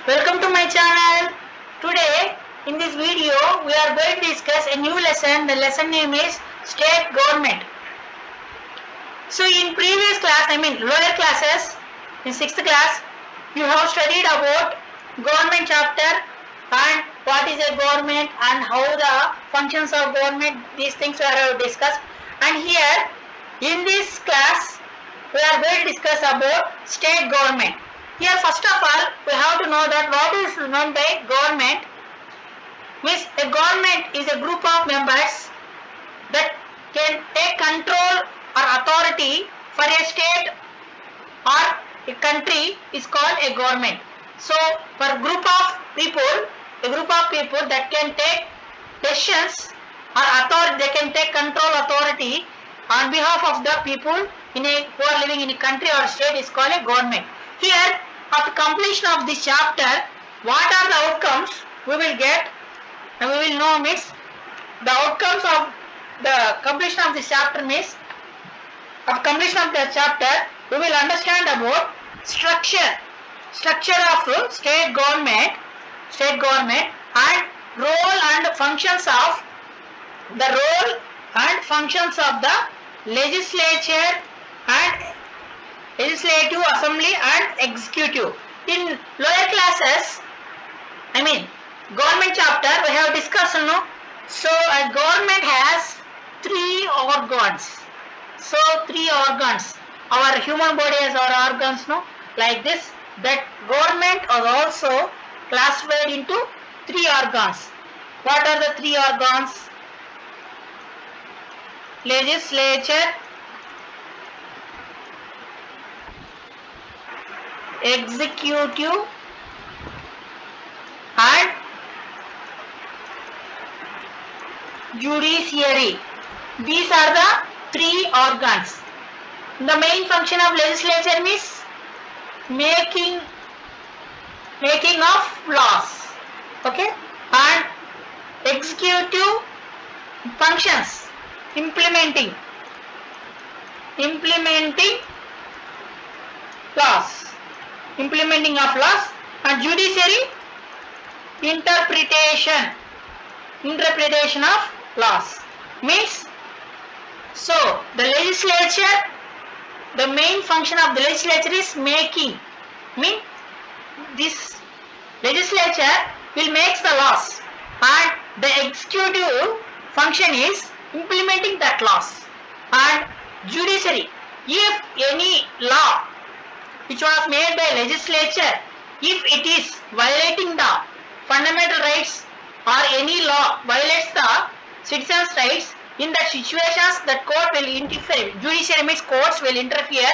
Welcome to my channel. Today in this video we are going to discuss a new lesson. The lesson name is State Government. So in previous class, lower classes, in 6th class, you have studied about government chapter and what is a government and how the functions of government, these things we have discussed. And here in this class we are going to discuss about state government. Here first of all we have to know that what is meant by government. Means a government is a group of members that can take control or authority for a state or a country is called a government. So for a group of people that can take decisions or authority, they can take control authority on behalf of the people who are living in a country or state is called a government. Here, after completion of this chapter, what are the outcomes we will get and we will know means the outcomes of the completion of this chapter means after completion of the chapter we will understand about structure of state government and role and functions of the legislature and legislative assembly and executive. In lower classes, government chapter we have discussed, no? So a government has three organs. So three organs. Our human body has our organs, no? Like this. That government is also classified into three organs. What are the three organs? Legislature, executive and judiciary. These are the three organs. The main function of legislature is making of laws. Okay? And executive functions, implementing of laws, and judiciary, interpretation of laws. Means, so the legislature, the main function of the legislature is making. This legislature will make the laws, and the executive function is implementing that laws. And judiciary, if any law which was made by legislature, if it is violating the fundamental rights or any law violates the citizens' rights, in that situations that court will interfere. Judiciary means courts will interfere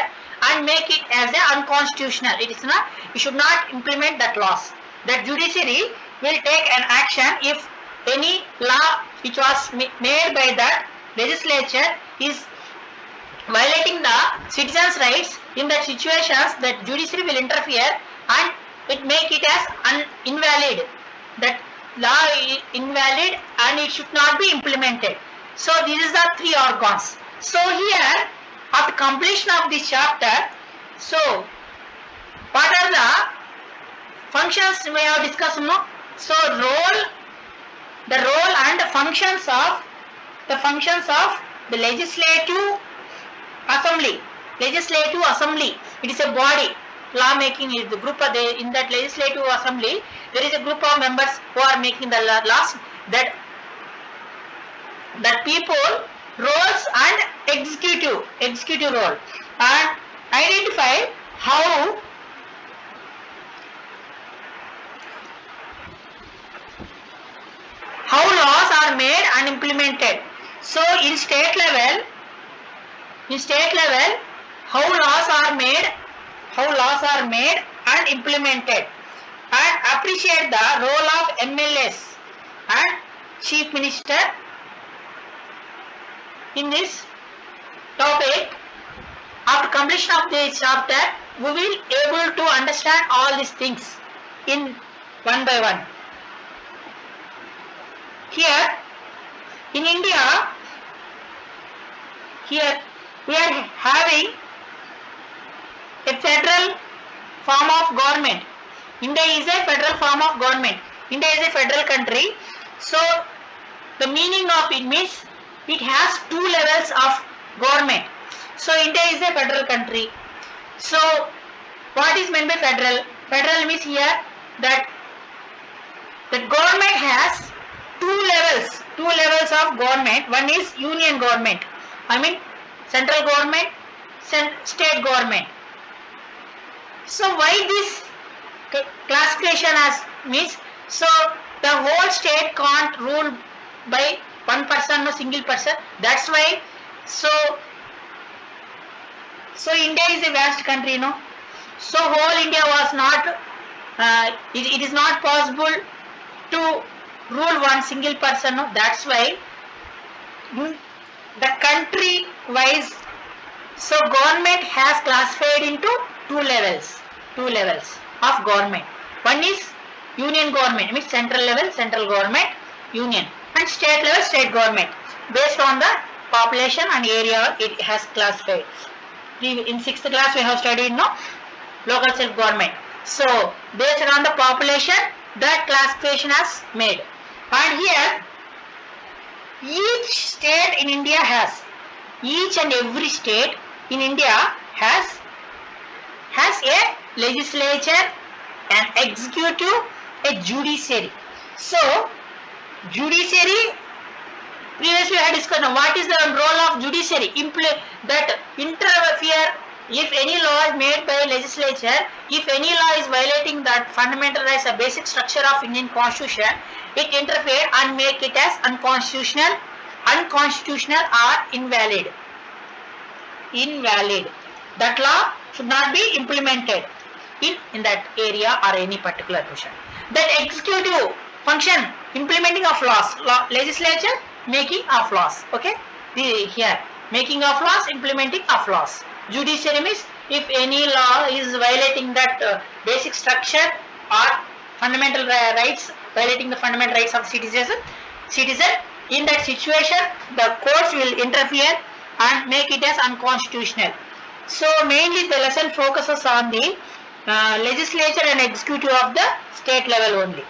and make it as a unconstitutional. It is not, you should not implement that laws. That judiciary will take an action if any law which was made by that legislature is violating the citizens' rights. In that situations, that judiciary will interfere and it make it as invalid. That law is invalid and it should not be implemented. So these are the three organs. So here, after completion of this chapter, so what are the functions we have discussed? No? So the role and functions of the legislative assembly. It is a body. Law making is the group in that legislative assembly. There is a group of members who are making the laws. That people, roles and executive role, and identify how laws are made and implemented. So in state level, how laws are made and implemented, and appreciate the role of MLAs and chief minister. In this topic, after completion of this chapter, we will able to understand all these things in one by one. Here in India, we are having a federal form of government. India is a federal form of government. India is a federal country. So the meaning of it means it has two levels of government. So India is a federal country. So what is meant by federal? Federal means here that the government has two levels of government. One is union government. I mean central government, state government. So why this classification as means, so the whole state can't rule by one person or single person. That's why so India is a vast country, no. So whole India was not it is not possible to rule one single person, no. That's why the country wise, so government has classified into two levels of government. One is union government, means central level central government, union, and state level state government. Based on the population and area it has classified. In 6th class we have studied, no, local self government. So based on the population that classification has made. And here each state in India has, each and every state in India has a legislature, an executive, a judiciary. So judiciary, previously I had discussed what is the role of judiciary. That interfere if any law is made by legislature, if any law is violating that fundamental rights, a basic structure of Indian Constitution, it interfere and make it as unconstitutional or invalid. That law should not be implemented in that area or any particular portion. That executive function, implementing of laws, legislature, making of laws. Okay, here making of laws, implementing of laws. Judiciary means if any law is violating that basic structure or fundamental rights, violating the fundamental rights of citizen, in that situation the courts will interfere and make it as unconstitutional. So mainly the lesson focuses on the legislature and executive of the state level only.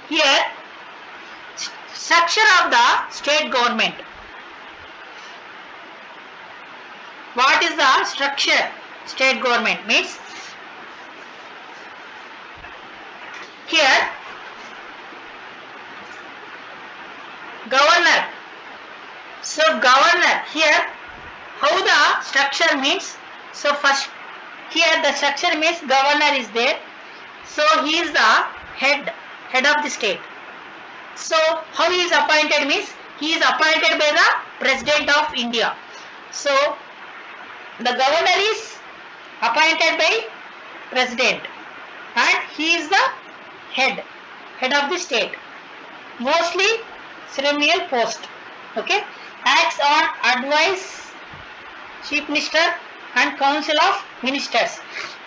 Here structure of the state government. What is the structure? State government means here governor. So governor, here how the structure means, so first here the structure means governor is there, so he is the head of the state. So how he is appointed means he is appointed by the President of India. So the governor is appointed by President and he is the head of the state, mostly ceremonial post. Okay, acts on advice Chief Minister and Council of Ministers.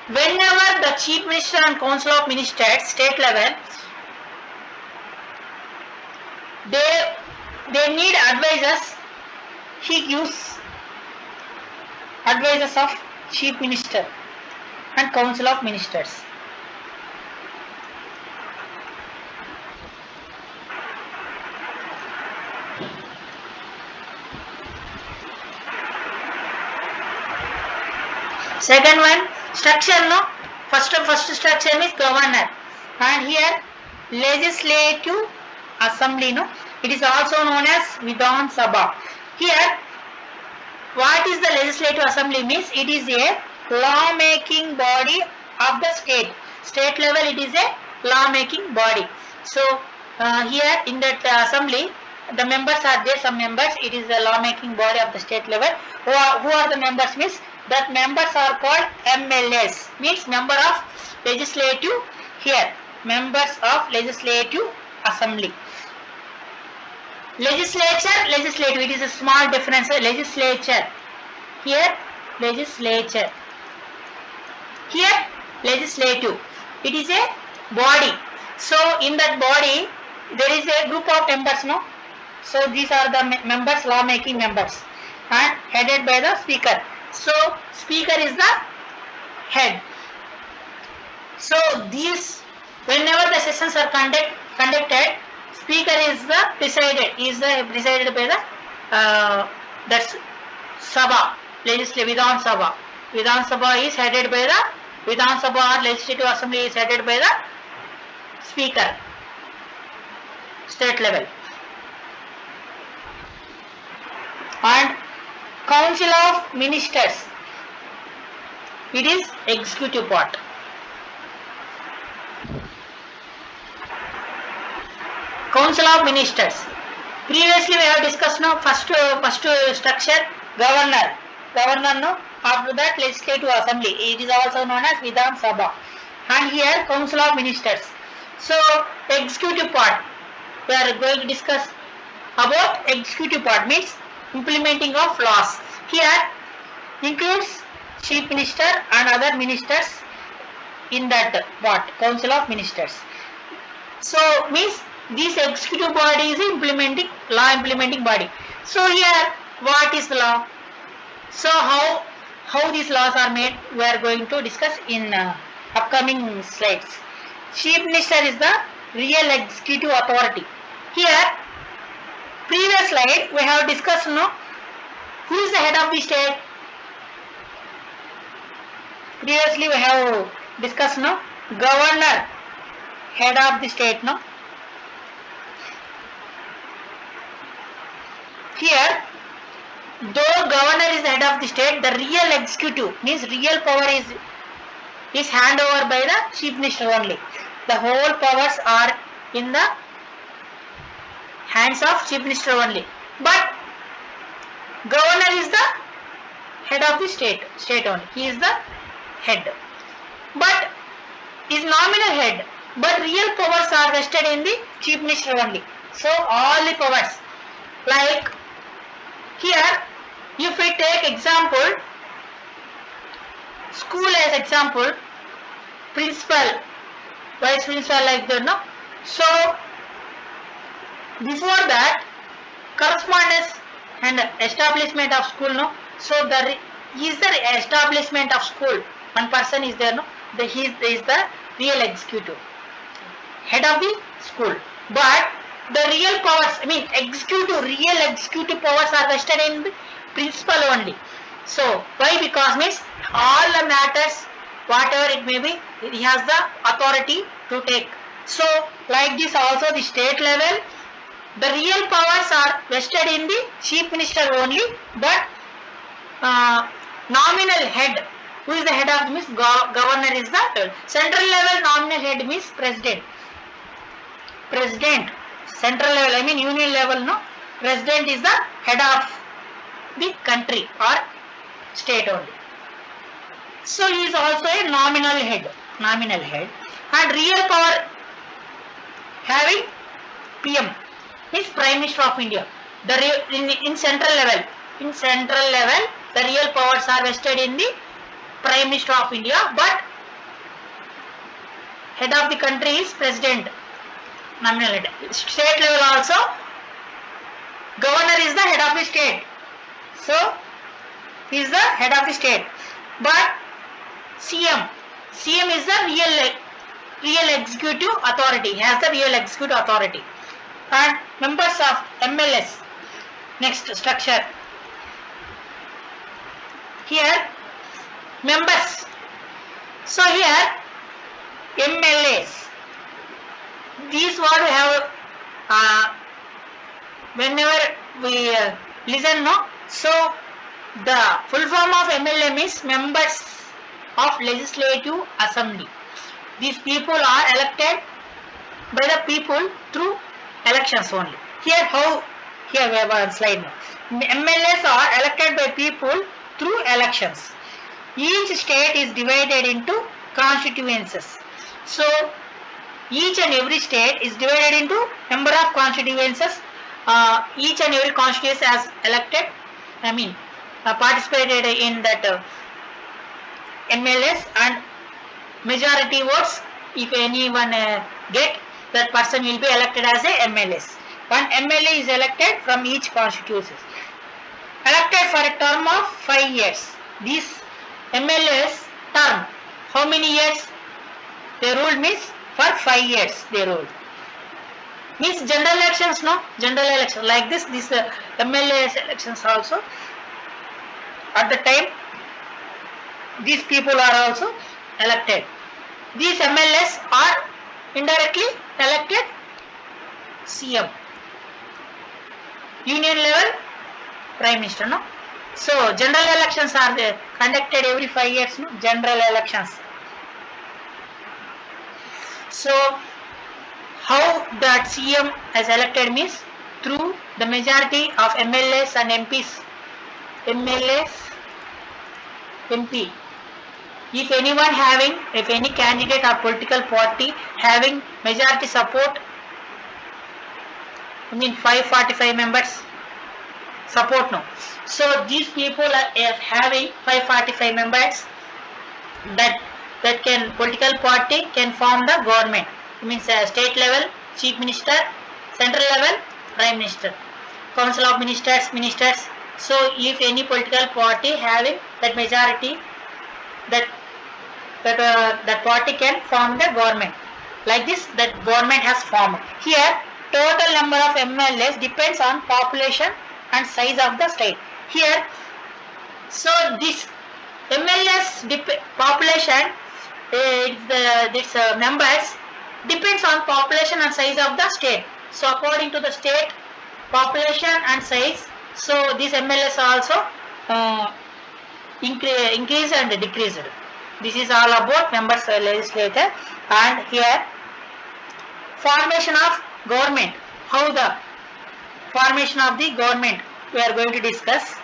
Whenever the Chief Minister and Council of Ministers, state level, they need advisors, he gives advisors of Chief Minister and Council of Ministers. Second one, structure, no. First structure is governor, and here legislative assembly, no. It is also known as Vidhan Sabha. Here, what is the legislative assembly means? It is a law-making body of the state. State level, it is a law-making body. So here in that assembly, the members are there. Some members, it is a law-making body of the state level. Who are the members means? That members are called MLAs, means member of legislative. Here members of legislative assembly. Legislative, it is a small difference. Legislature, here legislature, here legislative, it is a body. So in that body there is a group of members, no. So these are the members, law making members, and headed by the speaker. So speaker is the head. So these, whenever the sessions are conducted, speaker is the presided by the that's Sabha, legislative Vidhan Sabha. Vidhan Sabha is headed by the Vidhan Sabha or Legislative Assembly is headed by the speaker, state level. And Council of Ministers, it is executive part. Council of Ministers. Previously we have discussed now first structure governor. Governor no. After that legislative assembly. It is also known as Vidhan Sabha. And here Council of Ministers. So executive part. We are going to discuss about executive part, means implementing of laws. Here includes chief minister and other ministers in that part, Council of Ministers. So means this executive body is implementing body. So here what is the law? So how these laws are made, we are going to discuss in upcoming slides. Chief minister is the real executive authority. Here previous slide we have discussed who is the head of the state. Previously we have discussed governor, head of the state. Here, though governor is the head of the state, the real executive means real power is hand over by the chief minister only. The whole powers are in the hands of chief minister only. But governor is the head of the state only. He is the head. But is nominal head. But real powers are vested in the chief minister only. So all the powers, like here, if we take example, school as example, principal, vice principal, like that, no? So before that, correspondence and establishment of school, no? So is the establishment of school. One person is there, no? He is the real executive, head of the school. But the real powers, real executive powers are vested in the principal only. So why? Because means all the matters, whatever it may be, he has the authority to take. So like this also the state level, the real powers are vested in the chief minister only, but nominal head, who is the head of means governor is the central level nominal head means president. Central level, union level, no? President is the head of the country or state only. So he is also a nominal head. And real power having PM means Prime Minister of India. In central level, the real powers are vested in the Prime Minister of India, but head of the country is President. Nominal head. State level also, governor is the head of the state. So he is the head of the state. But CM is the real executive authority. He has the real executive authority. And members of MLS. Next structure. Here members. So here MLAs. These what we have whenever we listen, no? So the full form of MLA means members of Legislative Assembly. These people are elected by the people through elections only. Here we have a slide now. MLAs are elected by people through elections. Each state is divided into constituencies. So each and every state is divided into number of constituencies. Each and every constituency has elected, participated in that MLAs, and majority votes, if anyone get, that person will be elected as a MLAs. One MLA is elected from each constituency. Elected for a term of 5 years. These MLAs term, how many years? They ruled means for 5 years they ruled. Means general elections, no? General election like this MLA elections also. At the time, these people are also elected. These MLAs are indirectly elected CM. Union level Prime Minister, no? So general elections are conducted every 5 years, no? General elections. So how that CM is elected means through the majority of MLAs and MPs. MLAs, MP. If any candidate or political party having majority support, 545 members support, no. So these people are having 545 members, that can political party can form the government. It means state level chief minister, central level prime minister, council of ministers. So if any political party having that majority, that party can form the government. Like this, that government has formed. Here, total number of MLAs depends on population and size of the state. Here, so this MLAs population, this members depends on population and size of the state. So according to the state population and size, so these MLAs also increase and decreased. This is all about members legislature. And here formation of government. How the formation of the government we are going to discuss.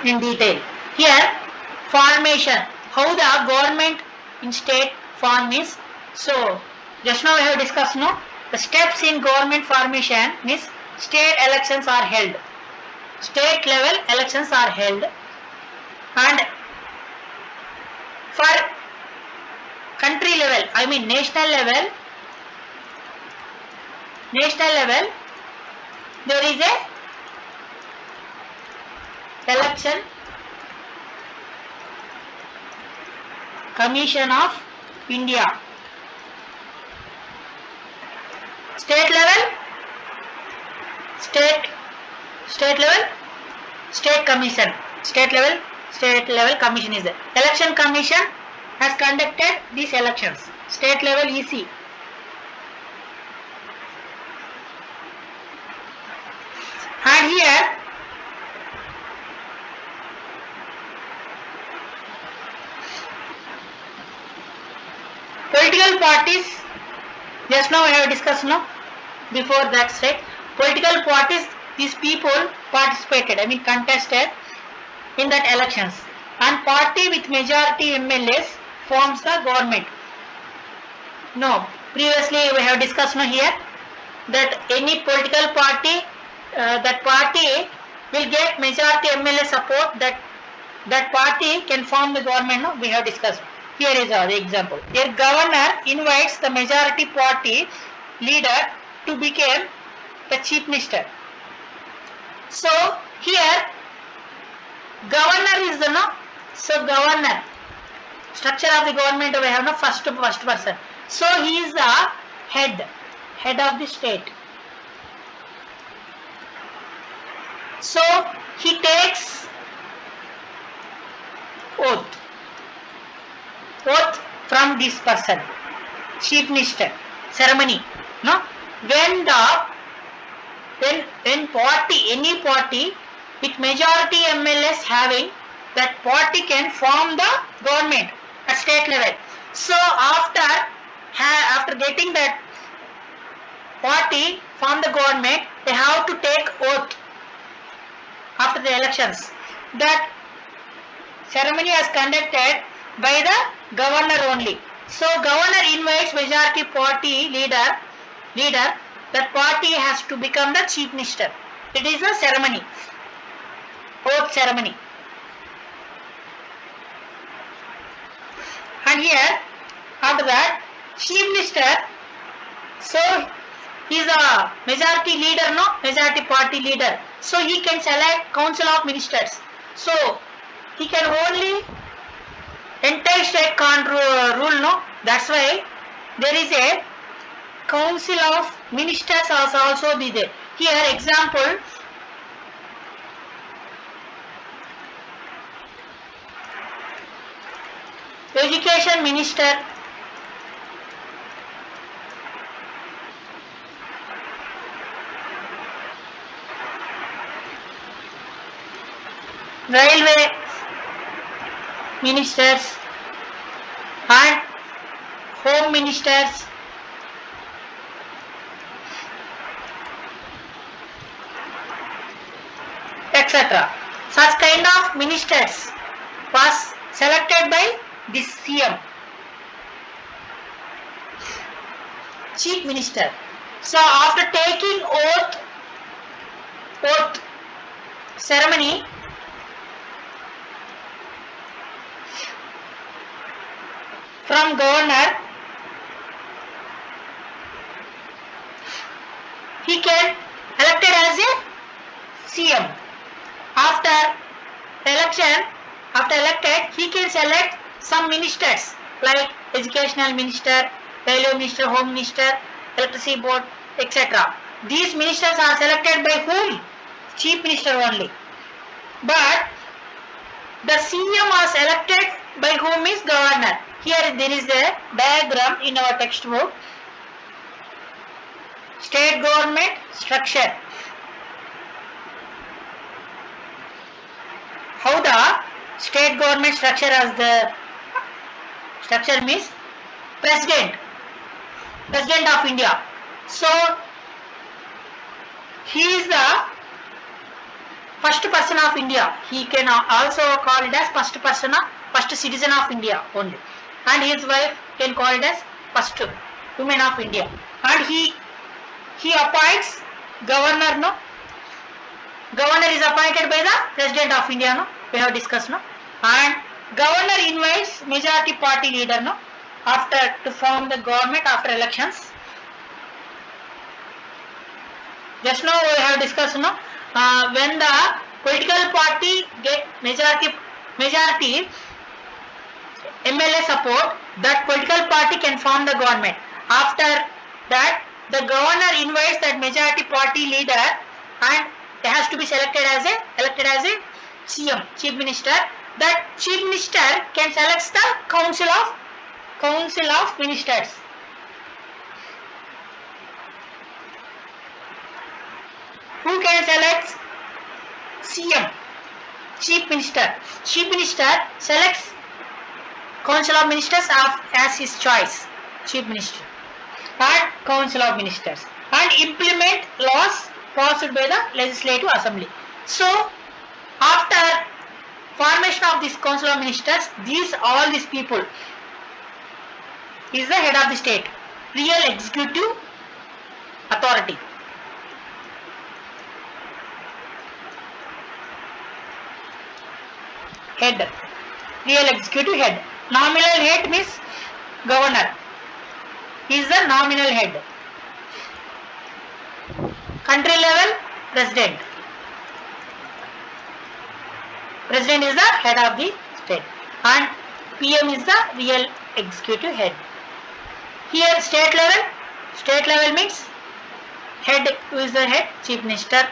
In detail. Here formation, how the government in state form is. So just now we have discussed, no, the steps in government formation means state elections are held, state level elections are held, and for country level, national level there is a election commission of India. State level state commission. State level commission is there. Election commission has conducted these elections. State level EC. And here political parties, just now I have discussed, no, before that state, political parties, these people participated, contested in that elections, and party with majority MLAs forms the government. No, previously we have discussed, no, here that any political party, that party will get majority MLA support, that party can form the government, no, we have discussed. Here is the example. Here governor invites the majority party leader to become the chief minister. So here governor is the, no, so governor, structure of the government we have, no, first person. So he is the head of the state. So he takes oath from this person, chief minister, ceremony, no. When any party with majority MLAs having, that party can form the government at state level. So after getting that party form the government, they have to take oath after the elections. That ceremony is conducted by the governor only. So governor invites majority party leader, that party has to become the chief minister. It is a ceremony, oath ceremony. And here after that chief minister, so He is a majority leader, no? Majority party leader. So he can select council of ministers. So he can only entire state can't rule, no? That's why there is a council of ministers also be there. Here example, education minister, railway ministers and home ministers, etc. Such kind of ministers was selected by this CM, chief minister. So after taking oath ceremony, from governor, he can elected as a CM. After election, after elected, he can select some ministers like educational minister, railway minister, home minister, electricity board, etc. These ministers are selected by whom? Chief minister only. But the CM was elected by whom is governor. Here there is a diagram in our textbook. State government structure. How the state government structure as the structure means president of India. So he is the first person of India. He can also call it as first citizen of India only. And his wife can call it as first woman of India. And he appoints governor, no? Governor is appointed by the President of India, no? We have discussed, no? And governor invites majority party leader, no? After to form the government after elections. Just now we have discussed, no? When the political party get majority MLA support, that political party can form the government. After that, the governor invites that majority party leader and it has to be elected as a CM, chief minister. That chief minister can select the council of ministers. Who can select? CM, chief minister. Chief minister selects council of ministers as his choice, chief minister and council of ministers, and implement laws passed by the legislative assembly. So after formation of this council of ministers, all these people is the head of the state, real executive authority. Head, real executive head. Nominal head means governor. He is the nominal head. Country level, president. President is the head of the state and PM is the real executive head. Here state level means head, who is the head, chief minister,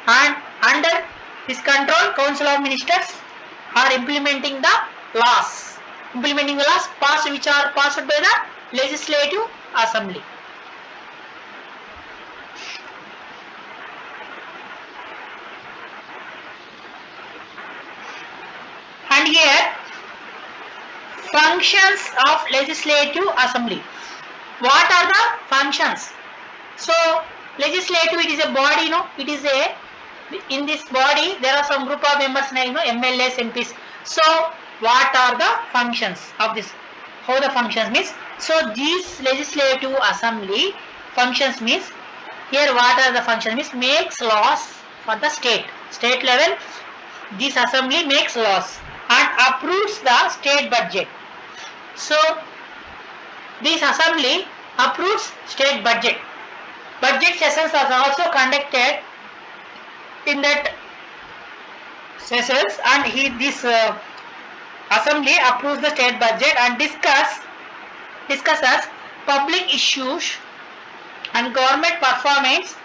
and under his control council of ministers are implementing the laws passed, which are passed by the legislative assembly. And here functions of legislative assembly. What are the functions? So legislative, it is a body, no? It is a, in this body there are some group of members, MLAs, MPs. So what are the functions of this? How the functions means? So these legislative assembly functions means, here what are the functions means? Makes laws for the state level. This assembly makes laws and approves the state budget. So this assembly approves state budget. Budget sessions are also conducted in that sessions, and this assembly approves the state budget and discusses public issues and government performance.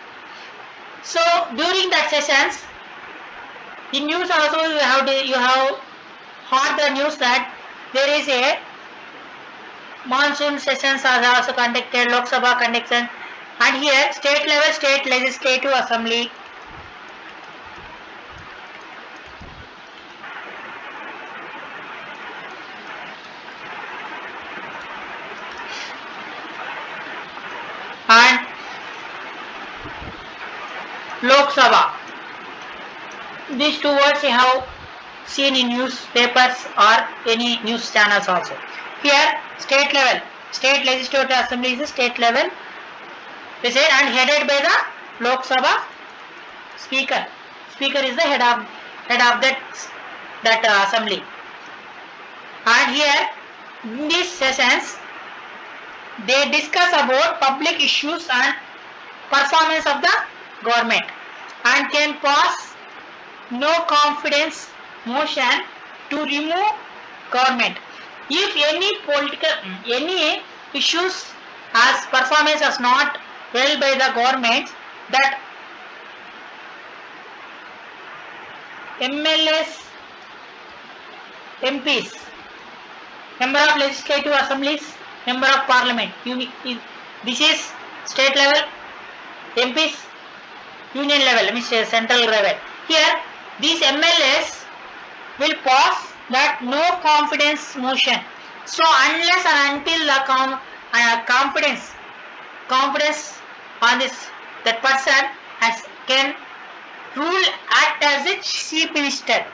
So during that sessions, in news also you have heard the news that there is a monsoon sessions are also conducted, Lok Sabha conduction, and here state level state legislative assembly. And Lok Sabha. These two words you have seen in newspapers or any news channels also. Here state level, state legislative assembly is the state level president and headed by the Lok Sabha speaker. Speaker is the head of that assembly. And here in these sessions they discuss about public issues and performance of the government and can pass no confidence motion to remove government if any issues as performance is not well by the government, that MLAs, MPs, member of legislative assemblies, member of parliament, this is state level, MPs, union level, means central level. Here these MLAs will pass that no confidence motion. So unless and until the confidence on that person can rule act as a chief minister.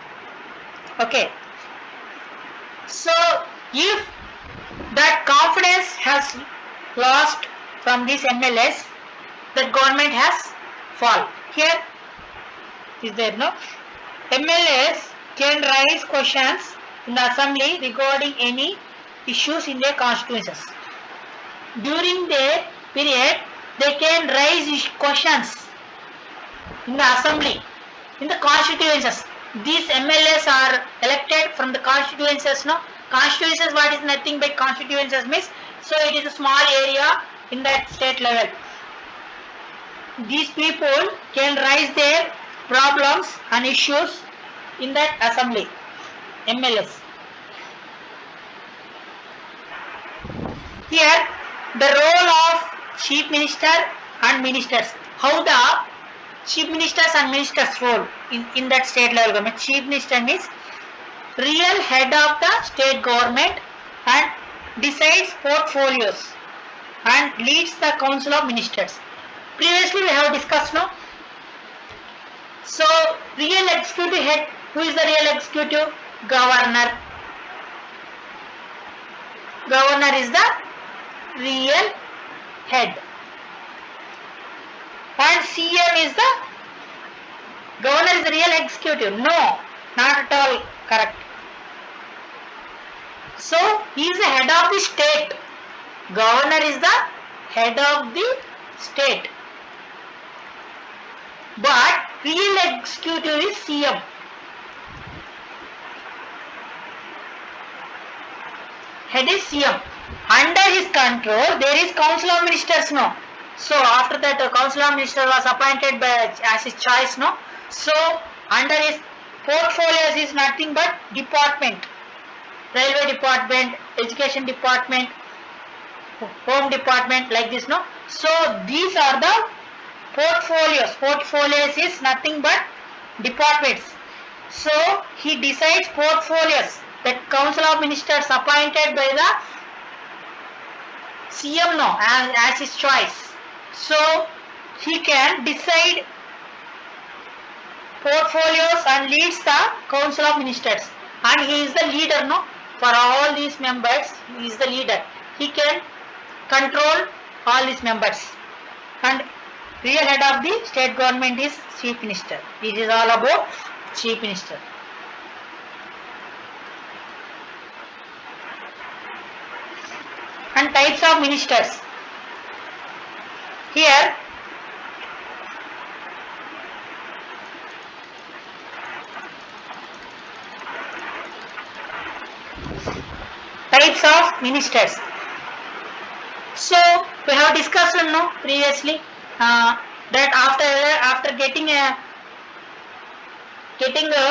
Okay. So if that confidence has lost from these MLAs, the government has fall. Here is there no? MLAs can raise questions in the assembly regarding any issues in their constituencies. During their period, they can raise questions in the assembly, in the constituencies. These MLAs are elected from the constituencies. No, constituencies, what is nothing but constituencies means. So it is a small area in that state level. These people can raise their problems and issues in that assembly, MLAs. Here the role of chief minister and ministers, how the chief ministers and ministers role in that state level government. Chief minister means real head of the state government and decides portfolios and leads the council of ministers. Previously we have discussed, no? So real executive head, who is the real executive? Governor. Governor is the real head. And CM is the governor is the real executive. No, not at all correct. So he is the head of the state. Governor is the head of the state. But real executive is CM. Head is CM. Under his control there is council of ministers, no. So after that council of ministers was appointed by as his choice, no. So under his portfolios is nothing but department, railway department, education department, home department, like this, no. So these are the portfolios. Portfolios is nothing but departments. So he decides portfolios, that council of ministers appointed by the CM, no, as his choice. So he can decide portfolios and leads the council of ministers, and he is the leader, no, for all these members. He is the leader. He can control all these members, and real head of the state government is chief minister. This is all about chief minister. And types of ministers. Here Types of ministers. So we have discussed no previously that after getting a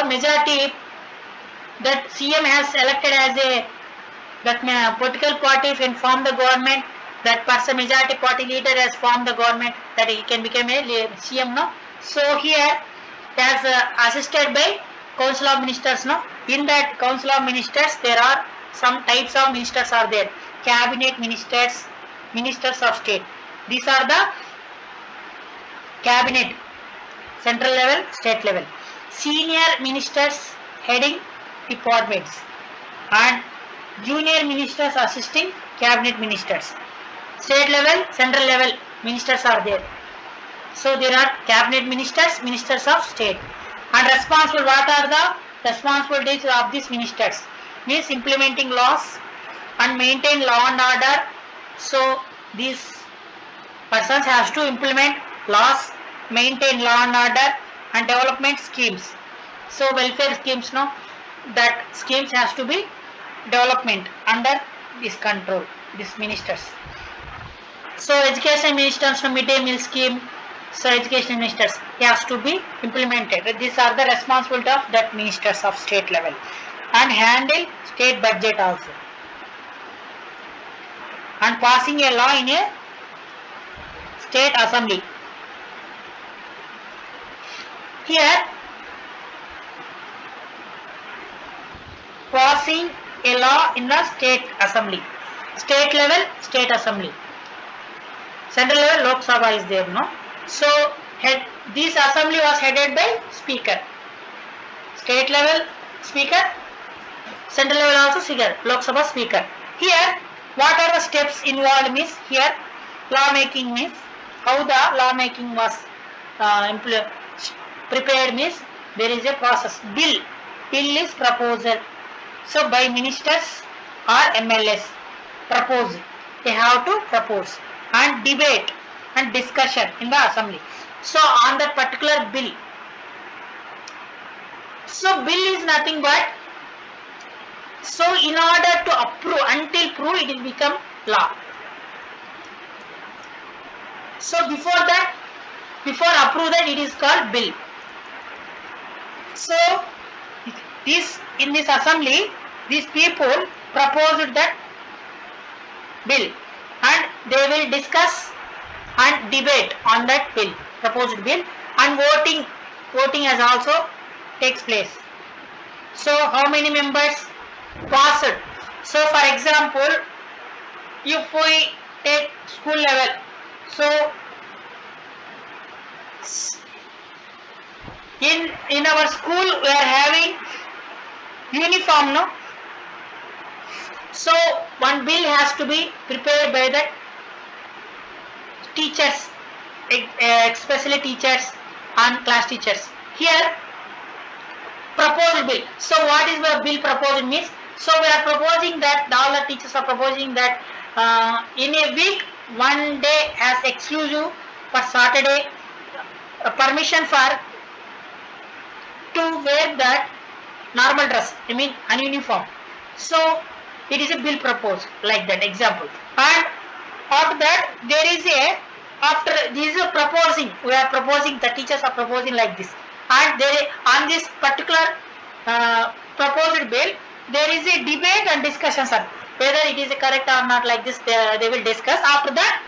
majority, that CM has elected as a that political party can form the government. That person majority party leader has formed the government, that he can become a CM. No, so here as assisted by council of ministers. No, in that council of ministers there are some types of ministers are there. Cabinet ministers, ministers of state. These are the cabinet, central level, state level. Senior ministers heading departments and junior ministers assisting cabinet ministers. State level, central level ministers are there. So there are cabinet ministers, ministers of state, and responsible. What are the responsibilities of these ministers? Means implementing laws and maintain law and order. So these persons has to implement laws, maintain law and order, and development schemes. So welfare schemes, no, that schemes has to be development under this control, these ministers. So education ministers, no, midday meal scheme. So education ministers has to be implemented. These are the responsibility of that ministers of state level, and handle state budget also, and passing a law in a state assembly. Here passing a law in the state assembly, state level state assembly, central level Lok Sabha is there, no. So this assembly was headed by speaker, state level speaker, central level also speaker, Lok Sabha speaker. Here what are the steps involved means, here law making means how the law making was prepared means there is a process. Bill is proposal. So by ministers or MLAs propose, they have to propose, and debate and discussion in the assembly. So on that particular bill. So bill is nothing but, so in order to approve, until prove it will become law. So before approve that it is called bill. So in this assembly, these people proposed that bill, and they will discuss and debate on that bill, proposed bill, and voting as also takes place. So how many members passed? So for example, if we take school level, so in our school we are having uniform, no. So one bill has to be prepared by the teachers, especially teachers and class teachers. Here proposed bill. So what is the bill proposed means? So we are proposing that, all the teachers are proposing that in a week, one day as exclusive for Saturday, permission for to wear that normal dress, I mean an uniform. So it is a bill proposed like that example. And after that there is a, after this is a proposing, we are proposing, the teachers are proposing like this, and there on this particular proposed bill there is a debate and discussion, sir, whether it is correct or not, like this they will discuss. After that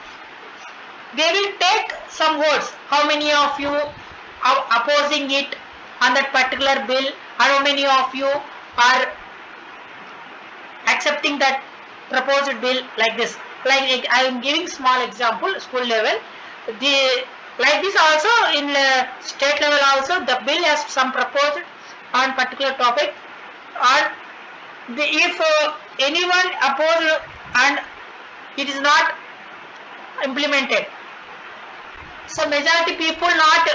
they will take some votes, how many of you are opposing it on that particular bill, and how many of you are accepting that proposed bill, like this. Like I am giving small example, school level. Like this also in state level also, the bill has some proposed on particular topic, and if anyone opposed and it is not implemented, so majority people not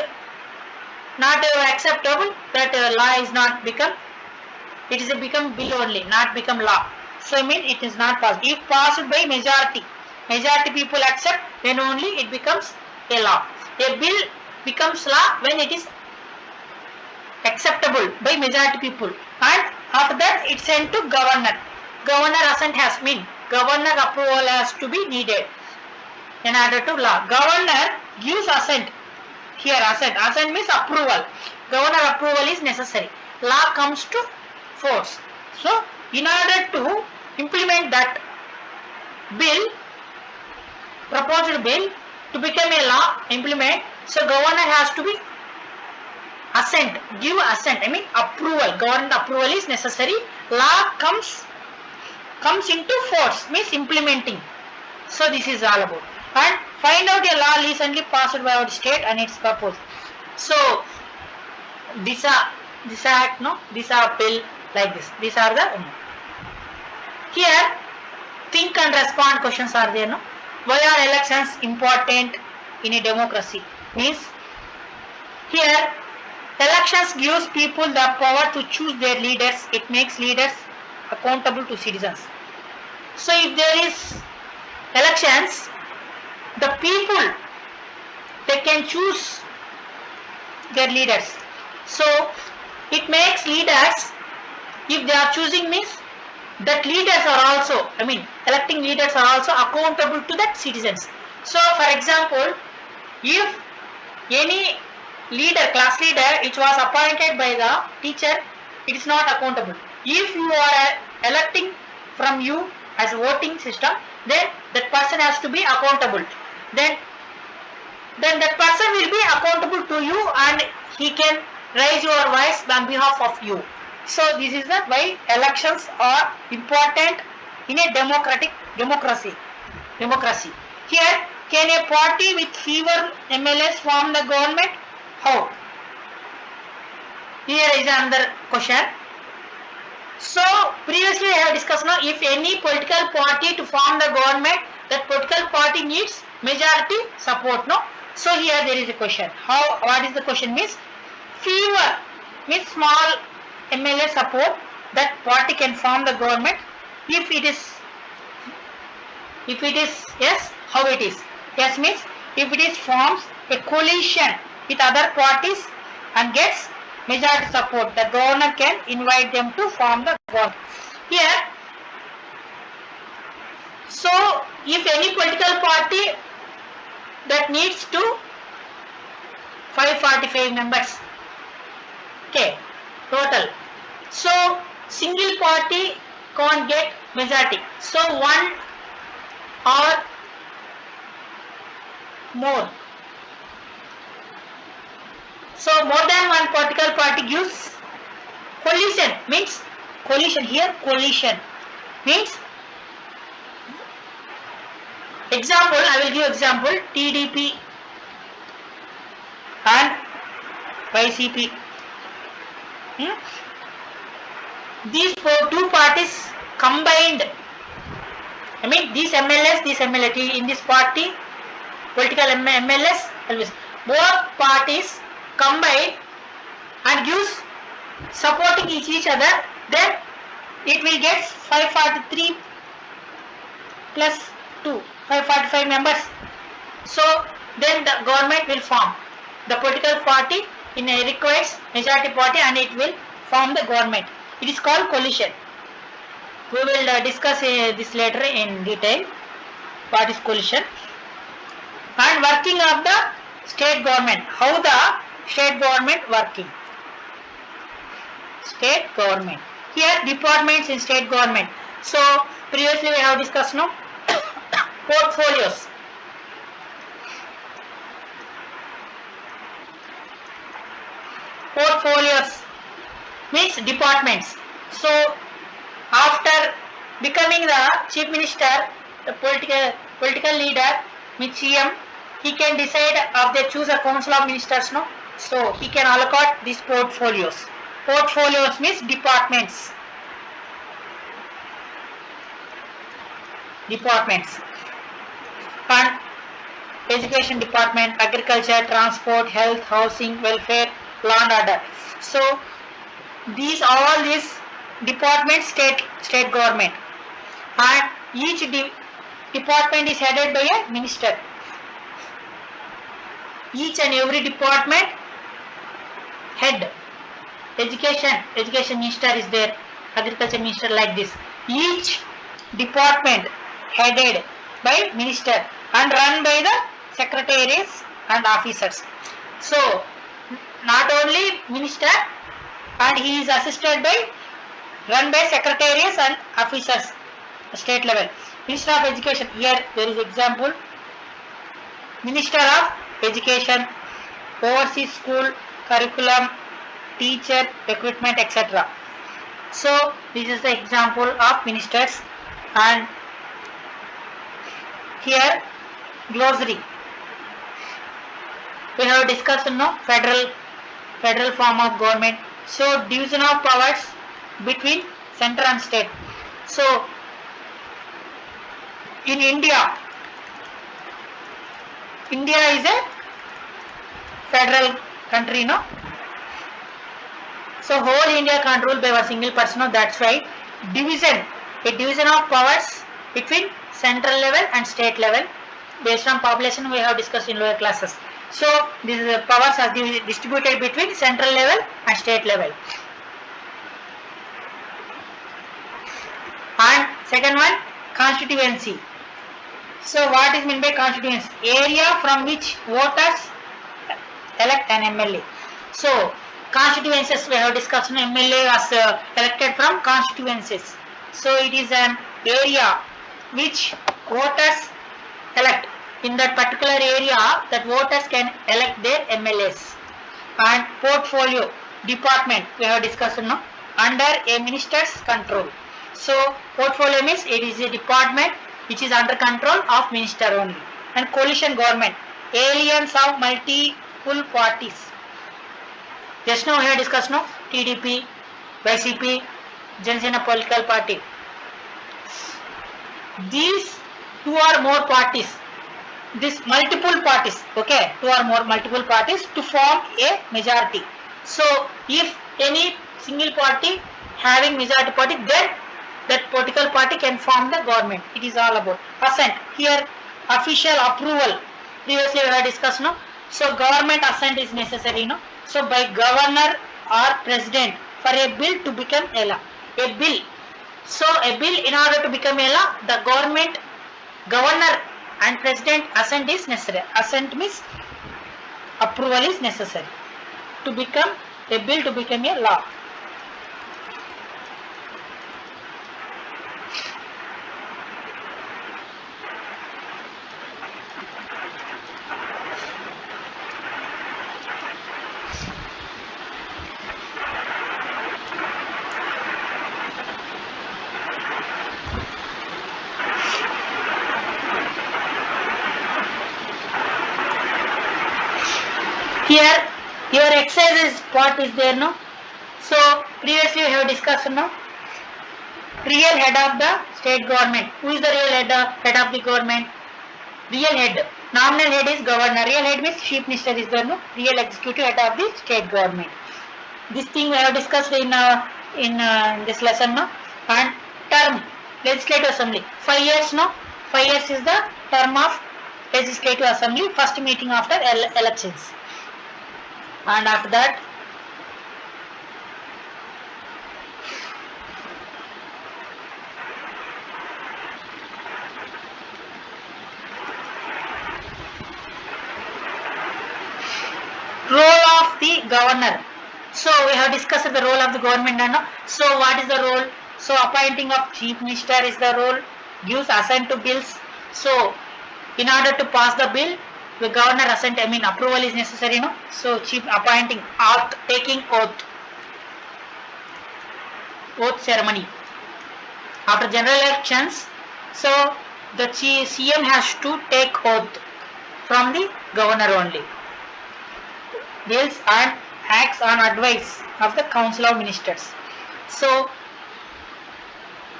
acceptable, that law is not become, it is a become bill only, not become law. So I mean it is not passed. If passed by majority people accept, then only it becomes a law. A bill becomes law when it is acceptable by majority people, and after that it sent to governor. governor assent has mean governor approval has to be needed in order to law. Governor gives assent. Here assent means approval. Governor approval is necessary. Law comes to force. So in order to implement that bill, proposed bill to become a law, implement, so governor has to be assent, give assent, I mean approval. Government approval is necessary. Law comes into force, means implementing. So this is all about. And find out a law recently passed by our state and its purpose. So this act, no, this are bill, like this. These are the here think and respond questions are there, no? Why are elections important in a democracy? Means here elections gives people the power to choose their leaders. It makes leaders accountable to citizens. So if there is elections, the people, they can choose their leaders. So it makes leaders, if they are choosing, means that leaders are also, I mean electing leaders are also accountable to that citizens. So for example, if any leader, class leader, which was appointed by the teacher, it is not accountable. If you are electing from you as a voting system, then that person has to be accountable. Then that person will be accountable to you and he can raise your voice on behalf of you. So this is the why elections are important in a democracy. Here, can a party with fewer MLAs form the government? How? Here is another question. So previously I have discussed now, if any political party to form the government, that political party needs majority support, no? So here there is a question. What is the question means? Fewer means small MLA support, that party can form the government. If it is yes, how it is? Yes means if it is forms a coalition with other parties and gets majority support, the governor can invite them to form the government. Here, so if any political party that needs to 545 members, okay, total. So single party can't get majority. So one or more. So more than one political party gives coalition, means coalition. Here coalition means, example, I will give example, TDP and YCP. These two parties combined, I mean these MLAs, this MLA in this party, political MLAs, both parties combined and gives supporting each other, then it will get 543 plus 2, 545 members. So then the government will form. The political party in a requires majority party and it will form the government. It is called coalition. We will discuss this later in detail. What is coalition? And working of the state government. How the state government working? State government. Here departments in state government. So previously we have discussed, no? Portfolios. Portfolios means departments. So after becoming the chief minister, the political leader, means CM, he can decide of the choose a council of ministers, no? So he can allocate these portfolios. Portfolios means departments. And education department, agriculture, transport, health, housing, welfare, law and order. So all these departments, state government, and each department is headed by a minister. Each and every department head. Education minister is there, agriculture minister, like this. each department headed by minister and run by the secretaries and officers. So not only minister, and he is assisted by run by secretaries and officers state level. Minister of Education, here there is example, Minister of Education oversees school curriculum, teacher recruitment, etc. So this is the example of ministers. And here glossary, we have discussed federal form of government. So division of powers between center and state. So in India is a federal country, no? So whole India controlled by a single person, no? That's why a division of powers between central level and state level based on population we have discussed in lower classes. So these powers are distributed between central level and state level. And second one, constituency. So what is meant by constituency? Area from which voters elect an MLA. So constituencies we have discussed, MLA was elected from constituencies. So it is an area which voters elect. In that particular area that voters can elect their MLAs. And portfolio department we have discussed, no? Under a minister's control. So portfolio means it is a department which is under control of minister only. And coalition government, alliance of multiple parties. Just now we have discussed, no? TDP, YCP, Janasena political party. These two or more parties, this multiple parties, okay, two or more multiple parties to form a majority. So if any single party having majority party, then that political party can form the government. It is all about assent. Here official approval, previously we have discussed, no? So government assent is necessary, no? So by governor or president for a bill to become a law. A bill. So a bill, in order to become a law, the governor and president assent is necessary. Assent means approval is necessary to become a bill to become a law. Here your exercise part is there, no? So previously we have discussed, no? Real head of the state government. Who is the real head of the government? Real head. Nominal head is governor. Real head means chief minister is there, no? Real executive head of the state government. This thing we have discussed in this lesson, no? And term, legislative assembly. 5 years, no? 5 years is the term of legislative assembly. First meeting after elections. And after that, role of the governor. So we have discussed the role of the government, no? So what is the role? So appointing of chief minister is the role, gives assent to bills. So in order to pass the bill, the governor assent, approval is necessary, no? So chief appointing, oath, taking oath ceremony. After general elections, so the CM has to take oath from the governor only. Bills and acts on advice of the Council of Ministers. So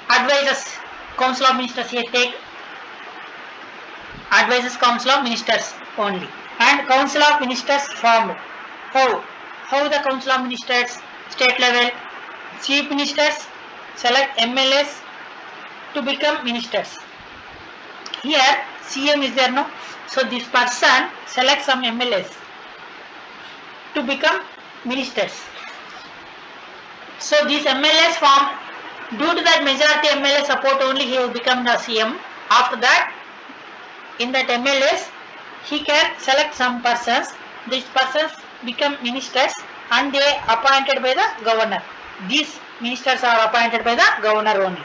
advises Council of Ministers, here take advises Council of Ministers only. And Council of Ministers formed. How the Council of Ministers? State level, chief ministers select MLAs to become ministers. Here CM is there, no? So this person selects some MLAs to become ministers. So these MLAs form Due to that majority MLA support only he will become the CM. After that, in that MLAs, he can select some persons. These persons become ministers and they appointed by the governor. These ministers are appointed by the governor only.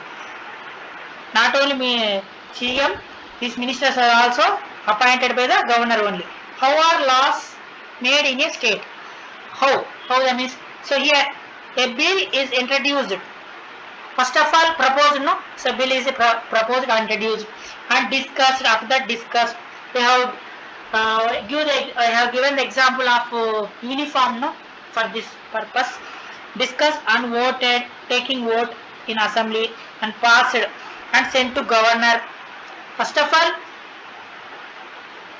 Not only CM, these ministers are also appointed by the governor only. How are laws made in a state? How that means? So here a bill is introduced. First of all, proposed, no? So bill is proposed and introduced and discussed. After that, discussed. We have I have given the example of uniform, no? For this purpose, discussed and voted, taking vote in assembly and passed and sent to governor. First of all,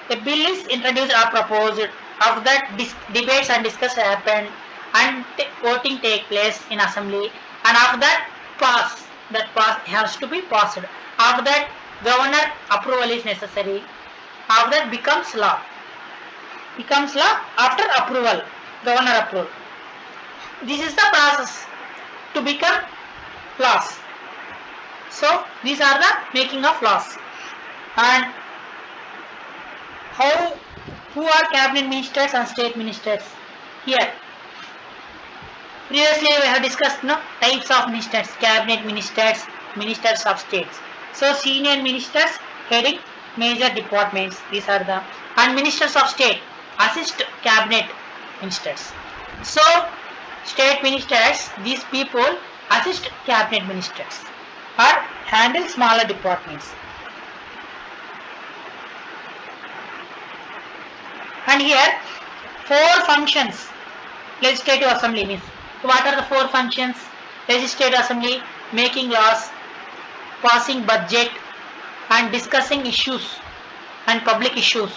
a bill is introduced or proposed. After that, debates and discussion happened and voting take place in assembly. And after that, pass. That pass has to be passed. After that, governor approval is necessary. After that, becomes law. Becomes law after approval. Governor approval. This is the process to become laws. So these are the making of laws. And who are cabinet ministers and state ministers? Here previously we have discussed, no, types of ministers: cabinet ministers, ministers of states. So senior ministers heading major departments, these are the, and ministers of state assist cabinet ministers. So state ministers, these people assist cabinet ministers or handle smaller departments. And here 4 functions legislative assembly means. What are the 4 functions? Legislative assembly: making laws, passing budget and discussing issues and public issues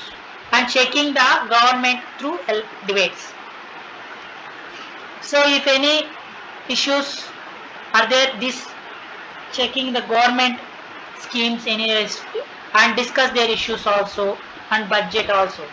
and checking the government through debates. So if any issues are there, this checking the government schemes and discuss their issues also and budget also.